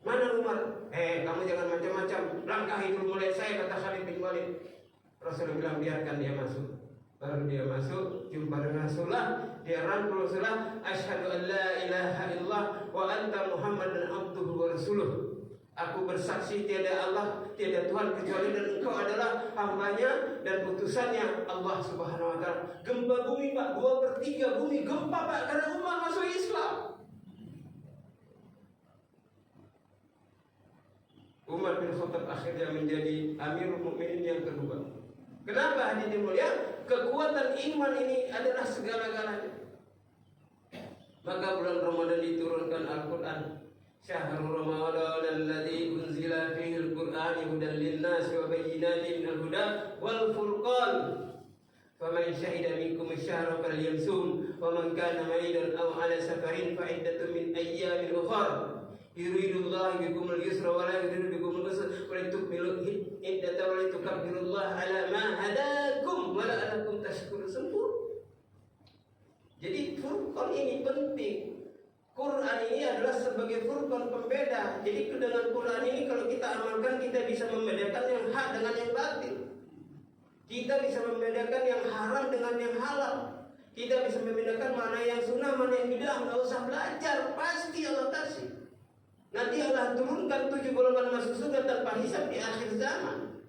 Mana Umar? Kamu jangan macam-macam, langkahi dulu mulai saya, kata Khalid bin Walid. Rasulullah bilang biarkan dia masuk. Baru dia masuk, jumpa dengan Rasulullah, dia rangkul Rasulullah, asyhadu an la ilaha illallah wa anta Muhammadan abduhu wa rasuluh. Aku bersaksi tiada Allah, tiada Tuhan kecuali dan engkau adalah hambanya dan putusannya Allah Subhanahu wa ta'ala. Gempa bumi Pak, 2/3 bumi gempa Pak, karena umat masuk Islam. Umar bin Khattab akhirnya menjadi Amirul Mukminin yang kedua. Kenapa hadirin mulia? Kekuatan iman ini adalah segala-galanya. Maka bulan Ramadan diturunkan Al-Quran. Syahrul Ramadan alladzi unzila fihi al-Qur'an hudan lin-nas wa bayyinatin minal huda wal furqan. Faman syahida minkum asy-syahra falyamsum wa man kana maridan aw 'ala safarin fa iddatun min ayyamin ukhra. Yuridullahu bikumul yusra wa la yuridu bikumul usra wa litukmilu iddata wa litukabbirullaha 'ala ma hadakum wa la'allakum tashkurun. Jadi Furqan ini penting. Quran ini adalah sebagai Furqan pembeda. Jadi dengan Quran ini kalau kita amalkan, kita bisa membedakan yang hak dengan yang batil. Kita bisa membedakan yang haram dengan yang halal. Kita bisa membedakan mana yang sunnah, mana yang bidah. Nggak usah belajar, pasti Allah kasih. Nanti Allah turunkan 7 golongan masuk surga tanpa hisab di akhir zaman.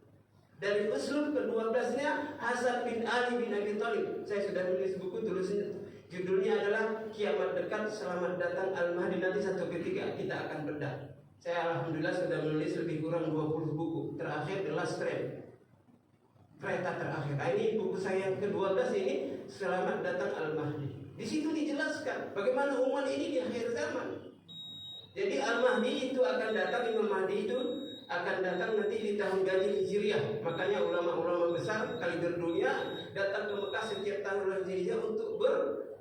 Dari uslub ke-12-nya Hasan bin Ali bin Abi Thalib. Saya sudah nulis buku, tulisnya judulnya adalah Kiamat Dekat, Selamat Datang Al-Mahdi. Nanti satu ketika kita akan bedah. Saya alhamdulillah sudah menulis lebih kurang 20 buku. Terakhir The Last Train, kereta terakhir. Nah, ini buku saya yang ke-12 ini, Selamat Datang Al-Mahdi. Di situ dijelaskan bagaimana umat ini di akhir zaman. Jadi Al-Mahdi itu akan datang, Imam Mahdi itu akan datang nanti di tahun Ganjil Hijriah. Makanya ulama-ulama besar kaliber dunia datang ke Mekah setiap tahun Hijriah untuk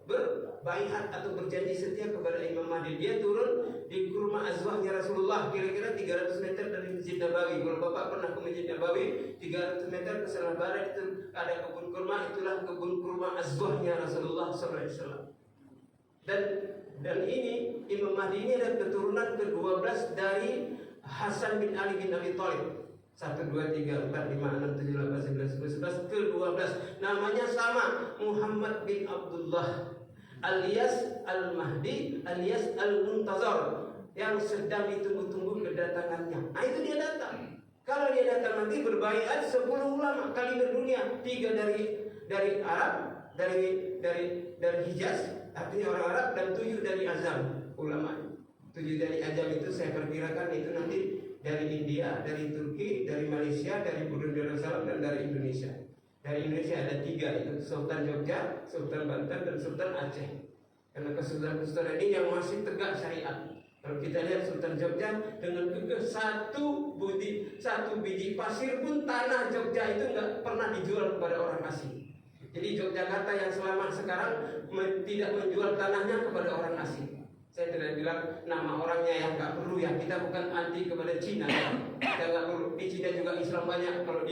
berbaiat atau berjanji setia kepada Imam Mahdi. Dia turun di kurma azwahnya Rasulullah, kira-kira 300 meter dari Masjid Nabawi. Kalau Bapak pernah ke Masjid Nabawi, 300 meter ke sebelah barat itu ada kebun kurma, itulah kebun kurma azwahnya Rasulullah SAW. Dan ini Imam Mahdi ini adalah keturunan ke-12 dari Hasan bin Ali bin Abi Thalib. 1, 2, 3, 4, 5, 6, 7, 8, 9, 10, 11, ke-12. Namanya sama, Muhammad bin Abdullah alias Al-Mahdi alias Al-Muntazar, yang sedang ditunggu-tunggu kedatangannya. Nah, itu dia datang. Kalau dia datang nanti berbaiat 10 ulama kaliber dunia, 3 dari Arab, dari Hijaz, artinya orang Arab, dan 7 dari Azam ulama. 7 dari Azam itu saya perkirakan itu nanti dari India, dari Turki, dari Malaysia, dari Brunei Darussalam, dan dari Indonesia. Dari Indonesia ada 3, itu Sultan Jogja, Sultan Banten, dan Sultan Aceh. Karena kesultanan ini yang masih tegak syariat. Kalau kita lihat Sultan Jogja dengan kekeh satu biji pasir pun tanah Jogja itu nggak pernah dijual kepada orang asing. Jadi Yogyakarta yang selamat sekarang tidak menjual tanahnya kepada orang asing. Saya tidak bilang nama orangnya yang nggak perlu ya. Kita bukan anti kepada Cina. Kita nggak perlu. Di Cina juga Islam banyak. Kalau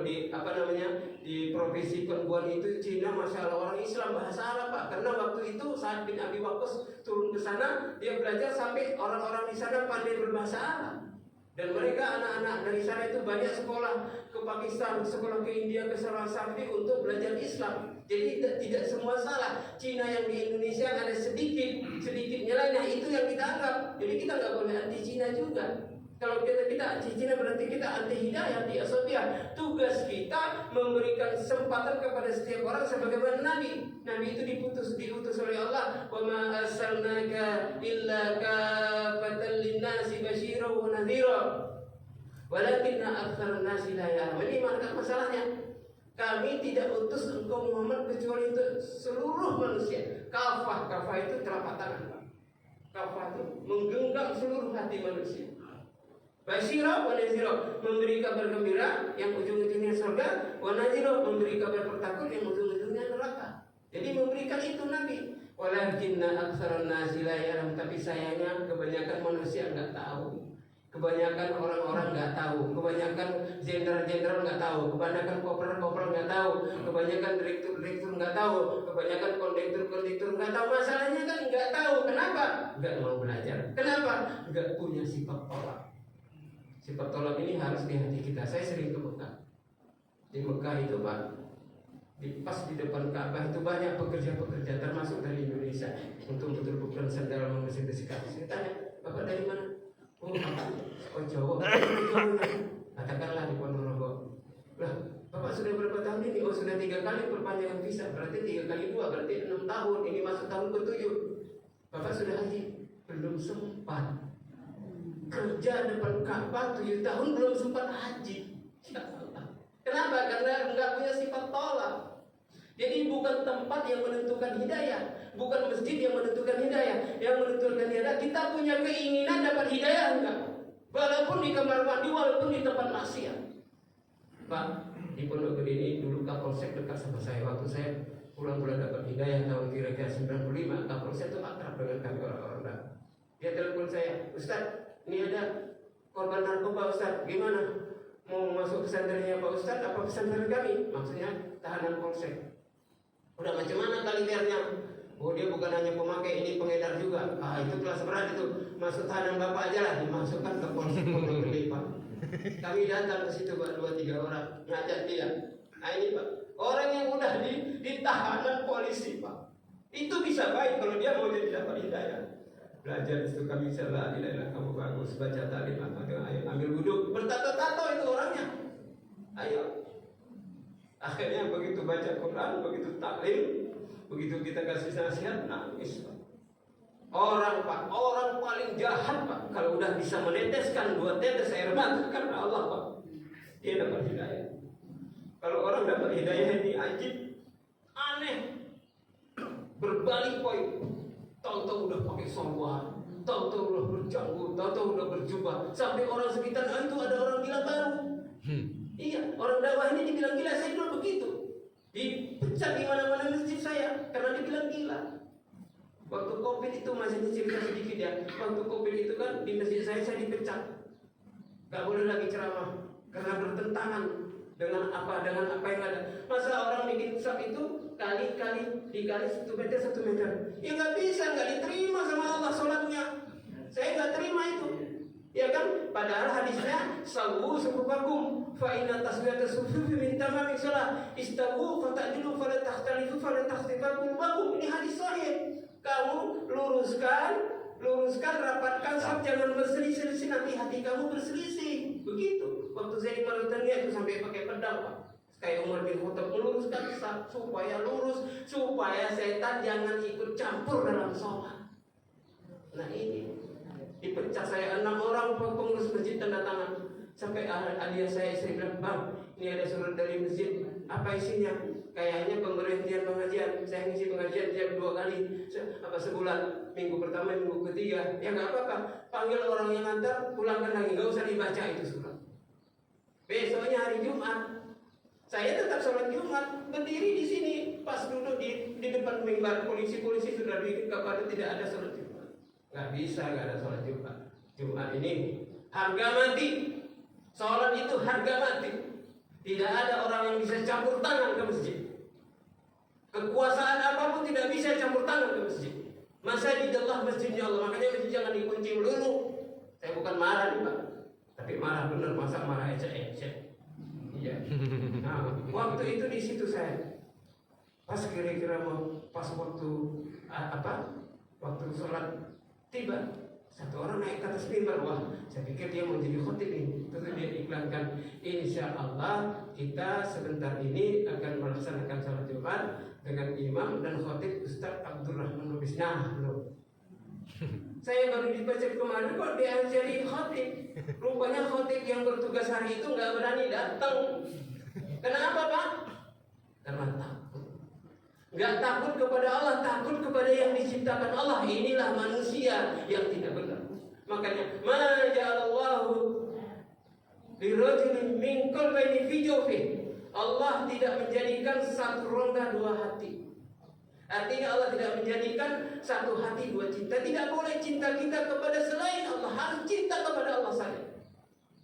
di apa namanya, di provinsi Pengguan itu Cina, masya Allah orang Islam bahasa Arab Pak. Karena waktu itu Sa'ad bin Abi Waqqas turun ke sana, dia belajar sampai orang-orang di sana pandai berbahasa Arab. Dan mereka anak-anak dari sana itu banyak sekolah ke Pakistan, sekolah ke India, ke Saudi untuk belajar Islam. Jadi tidak semua salah. Cina yang di Indonesia ada sedikitnya lain. Nah, itu yang kita anggap. Jadi kita nggak boleh anti Cina juga. Kalau kita anti Cina berarti kita anti hidayah, anti asobiah. Tugas kita memberikan kesempatan kepada setiap orang sebagaimana Nabi. Nabi itu diutus oleh Allah. Wa ma arsalnaka illa kafatan linnasi basyiran wa nadhira. Walakinna aktsarun nasi la ya'lamun. Ini masalahnya. Kami tidak utus engkau Muhammad kecuali untuk seluruh manusia. Kafah itu telapak tangan. Kafah itu menggenggam seluruh hati manusia. Basyira wa nazira, memberi kabar gembira yang ujung-ujungnya surga, wa nazira, memberi kabar bertakut yang ujung-ujungnya neraka. Jadi memberikan itu Nabi. Walakinna aktsarun nasi la ya'lamun, tapi sayangnya kebanyakan manusia enggak tahu. Kebanyakan orang-orang nggak tahu, kebanyakan jenderal-jenderal nggak tahu, kebanyakan kopral-kopral nggak tahu, kebanyakan direktur-direktur nggak tahu, kebanyakan kondektur-kondektur nggak tahu. Masalahnya kan nggak tahu. Kenapa? Nggak mau belajar. Kenapa? Nggak punya sifat tolak. Sifat tolak ini harus di hati kita. Saya sering ke Mekah. Di Mekah itu Pak, pas di depan Ka'bah itu banyak pekerja-pekerja termasuk dari Indonesia untuk betul-betul sandal membersih-bersih kaki. Saya tanya, Bapak dari mana? Oh, Jawa. Katakanlah di Ponorogo. Lah, Bapak sudah berapa tahun ini? Oh, sudah 3 kali perpanjangan visa. Berarti 3 kali 2, berarti 6 tahun. Ini masuk tahun ke-7. Bapak sudah haji? Belum sempat. Kerja depan Ka'bah 7 tahun belum sempat haji. Ya Allah. Kenapa? Karena enggak punya sifat tolak. Jadi bukan tempat yang menentukan hidayah, bukan masjid yang menentukan hidayah. Yang menentukan hidayah, kita punya keinginan dapat hidayah enggak? Walaupun di kamar mandi, walaupun di tempat maksiat. Pak, di Pondok Gede ini dulu Kapolsek dekat sama saya. Waktu saya pulang-pulang dapat hidayah tahun kira-kira 95, Kapolsek itu akrab dengan kami orang-orang. Dia telepon saya, Ustaz, ini ada korban narkoba Ustaz, gimana? Mau masuk pesantrennya Pak Ustaz, apa pesantren kami? Maksudnya tahanan Polsek. Udah macam mana kalibernya? Oh, dia bukan hanya pemakai, ini pengedar juga. Ah, itu kelas berat itu. Masuk tahanan Bapak aja lah, dimasukkan ke Polsek Pondok Gede, Pak. Kami datang ke situ Pak, 2-3 orang ngajak dia. Nah ini Pak, orang yang udah di tahanan polisi Pak, itu bisa baik kalau dia mau jadi dapat hidayah. Belajar itu kami bisa la ilaha illallah, kamu bagus, baca taklim, ayo ambil wudhu, bertato-tato itu orangnya. Ayo. Akhirnya begitu baca Quran, begitu taklim, begitu kita kasih nasihat, nangis Pak. Orang Pak, orang paling jahat Pak, kalau udah bisa meneteskan 2 tetes air mata karena Allah Pak, dia dapat hidayah. Kalau orang dapat hidayah ini ajib, aneh, berbalik poin. Tahu-tahu udah pakai sorban, tahu-tahu udah berjanggut, tahu-tahu udah berjubah, sampai orang sekitar itu ada orang gila baru. Iya, orang dakwah ini dibilang gila, saya dulu begitu. Dipecat di mana-mana masjid saya karena dibilang gila. Waktu Covid itu masih cerita sedikit ya. Waktu Covid itu kan di masjid saya dipecat. Gak boleh lagi ceramah karena bertentangan dengan apa yang ada. Masa orang bikin sab itu dikali 1 meter 1 meter. Ya nggak bisa, nggak diterima sama Allah sholatnya. Saya nggak terima itu. Ya kan? Padahal hadisnya sawu sufufakum fa inna taswiyata sufufi min tamamis shalah. Istawu fata'dilu fala takhtalifu fala takhtifakum bakum. Ini hadis sahih. Kamu luruskan, rapatkan saf, jangan berselisih, nanti hati kamu berselisih. Begitu. Waktu saya di Mauritania itu sampai pakai pedang Pak. Kayak Umar bin Khattab meluruskan saf supaya lurus, supaya setan jangan ikut campur dalam sholat. Nah ini dipecat saya 6 orang pengurus masjid tanda tangan. Sampai adik saya istri bilang, Bang, ini ada surat dari masjid, apa isinya? Kayaknya pemberhentian pengajian. Saya ngisi pengajian tiap 2 kali, sebulan, minggu pertama, minggu ketiga. Ya nggak apa-apa, panggil orang yang ngantar, pulangkan lagi, nggak usah dibaca itu surat. Besoknya hari Jumat, saya tetap sholat Jumat, berdiri di sini, pas duduk di depan mimbar, polisi sudah bikin kabar tidak ada sholat Jumat. Nggak bisa, nggak ada sholat Jumat. Jumat ini harga mati. Sholat itu harga mati. Tidak ada orang yang bisa campur tangan ke masjid. Kekuasaan apapun tidak bisa campur tangan ke masjid. Masjidillah, masjidnya Allah. Makanya masjid jangan dikunci melulu. Saya bukan marah nih Pak, tapi marah bener, masa marah ecek. Iya. Nah, waktu itu di situ saya pas kira-kira pas waktu waktu sholat tiba, 1 orang naik ke atas mimbar. Wah, saya pikir dia mau jadi khotib ini. Terus dia iklankan, insya Allah kita sebentar ini akan melaksanakan sholat Jumat dengan imam dan khotib Ustaz Abdurrahman Lubis. Nah, loh, saya baru dibaca kemarin kok dia jadi khotib. Rupanya khotib yang bertugas hari itu nggak berani datang. Kenapa Pak? Karena takut. Nggak takut kepada Allah, takut kepada yang diciptakan Allah. Inilah manusia yang tidak benar. Makanya, ma ja'alallahu lirajulin min qalbayni fi jawfihi. Allah tidak menjadikan satu rongga 2 hati. Artinya Allah tidak menjadikan satu hati 2 cinta. Tidak boleh cinta kita kepada selain Allah, harus cinta kepada Allah saja.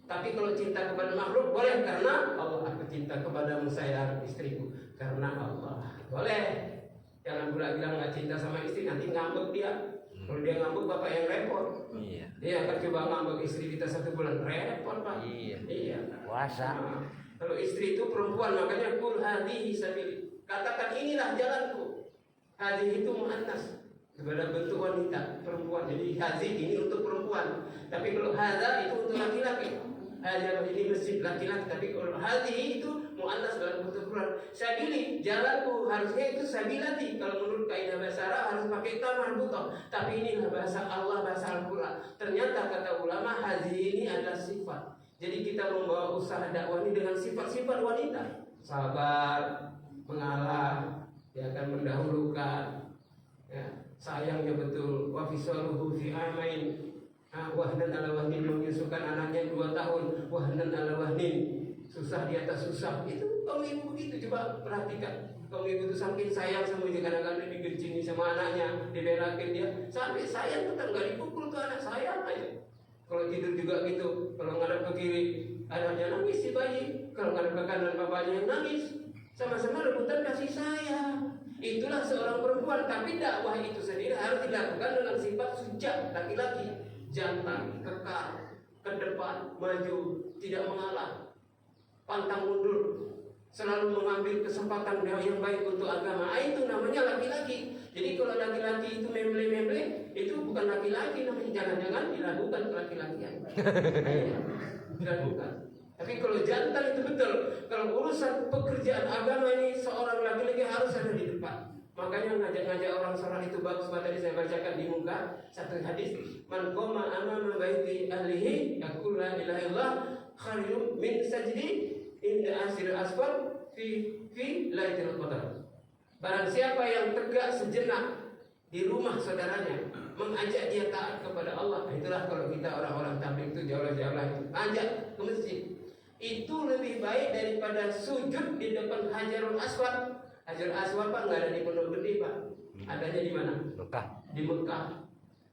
Tapi kalau cinta kepada makhluk boleh, karena Allah. Aku cinta kepadamu sayang istriku karena Allah. Boleh. Jangan pula bilang nggak cinta sama istri, nanti ngambek dia. Kalau dia ngambek bapak yang repot. Iya. Dia akan coba ngambek istri kita 1 bulan, repot Pak. Iya. Puasa. Nah, kalau istri itu perempuan, makanya kul hadhihi sabili. Katakan inilah jalanku. Hadhihi itu muannas. kepada bentuk wanita, perempuan. Jadi hazi ini untuk perempuan, tapi kalau hadza itu untuk laki-laki. Hadza ini masjid laki-laki, tapi kalau hadhi itu muannas dalam bentuk Quran. Sabili, jalanku, harusnya itu sabilati. Kalau menurut kaidah bahasa Arab harus pakai ta marbuthah, tapi ini bahasa Allah, bahasa Al-Qur'an. Ternyata kata ulama hazi ini adalah sifat. Jadi kita membawa usaha dakwah ini dengan sifat-sifat wanita. Sabar, mengalah, dia akan mendahulukan, ya, sayangnya betul. Wa fisaluhu fi amain, wahnan ala wahnin, menyusukan anaknya 2 tahun, wahnan ala wahnin, susah di atas susah. Itu kaum ibu begitu, coba perhatikan. Kaum ibu itu saking sayang sama dia, kadang-kadang digencini sama anaknya, dibelakin dia, sampai sayang tetap gak dipukul tuh anak, sayang aja. Kalau tidur juga gitu, kalau ngadap ke kiri anaknya nangis si bayi, kalau ngadap ke kanan bapaknya yang nangis, sama-sama rebutan kasih sayang. Itulah seorang perempuan. Tapi dakwah itu sendiri harus dilakukan dengan sifat sujud laki-laki, jantan, kekar, ke depan, maju, tidak mengalah, pantang mundur, selalu mengambil kesempatan yang baik untuk agama. Itu namanya laki-laki. Jadi kalau laki-laki itu memble-memble, itu bukan laki-laki namanya. Jangan-jangan dilakukan ke laki-lakian. Dilakukan. Tapi kalau jantan itu betul. Kalau urusan pekerjaan agama ini, seorang laki-laki harus ada di depan. Makanya ngajak-ngajak orang sholat itu bagus. Tadi saya bacakan di muka satu hadis, man qama amama baiti ahlihi yaqul la ilaha illallah khairun min sajdi inda asir asfar fi lailatul qadar. Barang siapa yang tegak sejenak di rumah saudaranya, mengajak dia taat kepada Allah. Itulah kalau kita orang-orang tabligh itu jauh-jauh itu ajak ke masjid, itu lebih baik daripada sujud di depan Hajarul Aswad. Hajarul Aswad Pak nggak ada di Pondok Gede Pak, adanya di mana? Mekah. Di Mekah.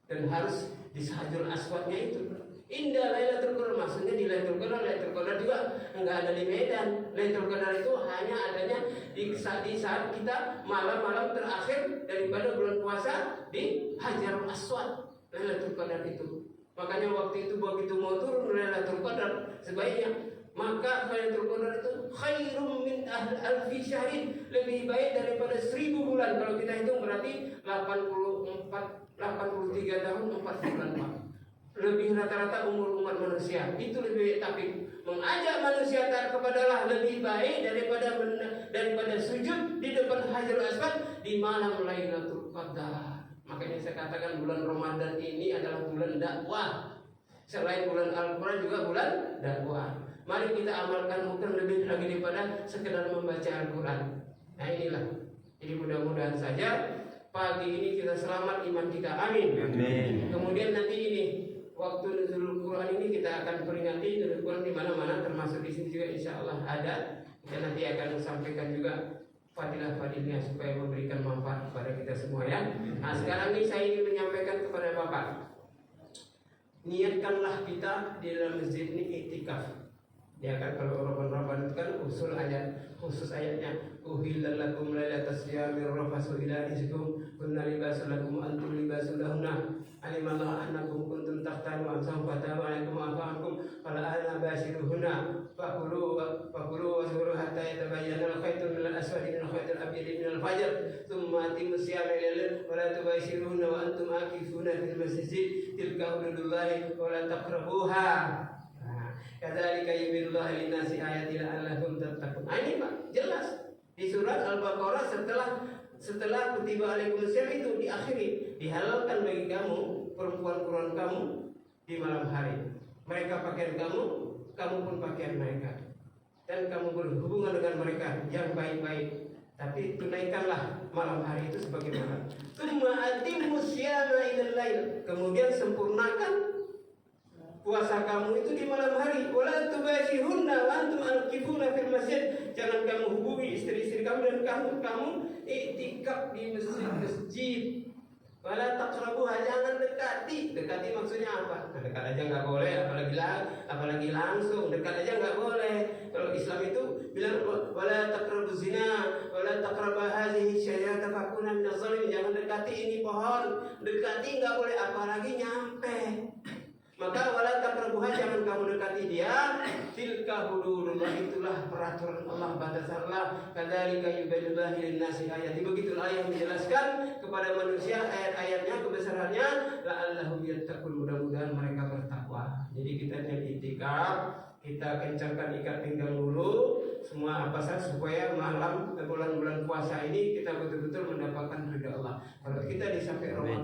Dan harus di Hajarul Aswadnya itu. Indah Lailatul Qadar, maksudnya di Lailatul Qadar juga nggak ada di Medan. Lailatul Qadar itu hanya adanya di saat kita malam-malam terakhir daripada bulan puasa di Hajarul Aswad. Lailatul Qadar itu. Makanya waktu itu begitu mau turun Lailatul Qadar, sebaiknya maka Lailatul Qadar itu khairum min alfi syahrin, lebih baik daripada 1000 bulan. Kalau kita hitung berarti 83 tahun 4 bulan Pak. Lebih rata-rata umur umat manusia itu lebih, tapi mengajak manusia taat kepada Allah lebih baik daripada sujud di depan Hajarul Aswad di malam Lailatul Qadar. Makanya saya katakan bulan Ramadan ini adalah bulan dakwah. Selain bulan Al-Quran juga bulan dakwah. Mari kita amalkan bukan lebih lagi daripada sekedar membaca Al-Quran. Nah inilah. Jadi mudah-mudahan saja pagi ini kita selamat, iman kita, amin. Amin. Kemudian nanti ini waktu nuzul Quran ini kita akan peringati nuzul Quran di mana-mana, termasuk di sini juga insya Allah ada. Kita nanti akan sampaikan juga fadilah-fadilnya supaya memberikan manfaat kepada kita semua ya. Nah sekarang ini saya ingin menyampaikan kepada Bapak, niatkanlah kita di dalam masjid ini iktikaf. Ya kan, kalau Ramadan itu kan khusus ayatnya uhilla lakum lailatas siyamir rafasu ila rizqikum kunna libasul lakum antum libasul lahunna alimallahu annakum kuntum tahtanu amsam fataba alaikum afakum fala ana bashiruhunna fakulu wasuru hatta yatabayyana al-khaytul minal aswadi minal khaytil abyadi minal fajr thumma atimmu siyama ila wa la tubashiruhunna wa antum akifuna fil masjid tilka hududullahi wa la taqrabuha. Kadzalika yubillahu linnasi ayati la'allakum tattaqun. Ini Pak, jelas di surat Al-Baqarah setelah kutiba alaikumusiyam itu diakhiri, dihalalkan bagi kamu perempuan-perempuan kamu di malam hari. Mereka pakaian kamu, kamu pun pakaian mereka. Dan kamu berhubungan dengan mereka yang baik-baik. Tapi tunaikanlah malam hari itu sebagaimana. Tsumma atimmu siyama ilal lail. Kemudian sempurnakan puasa kamu itu di malam hari. Wala tubashirunna wa antum alqifuna fil masjid. Jangan kamu hubungi istri-istri kamu dan kamu iktikaf di masjid. Wala taqrabuha, jangan dekati. Dekati maksudnya apa? Nah, dekat aja enggak boleh, apalagi langsung. Dekat aja enggak boleh. Kalau Islam itu bilang wala taqrabuz zina, wala taqrabu hadhihi syajarata fakuna minaz zalimin. Jangan dekati ini pohon. Dekati enggak boleh, apalagi nyampe. Maka wala taqrabuha, jangan kamu dekati dia. Tilka hududullah, itulah peraturan Allah, batasan Allah. Kadzalika yubayyinullahu lin-nasi ayati. Begitulah yang menjelaskan kepada manusia ayat-ayatnya, kebesarannya. La'allahum yattaqun, mudah-mudahan mereka bertakwa. Jadi kita jadi itikaf, kita kencangkan ikat pinggang dulu, semua apa saja supaya bulan-bulan puasa ini kita betul-betul mendapatkan ridha Allah. Kalau kita di sampai Ramadan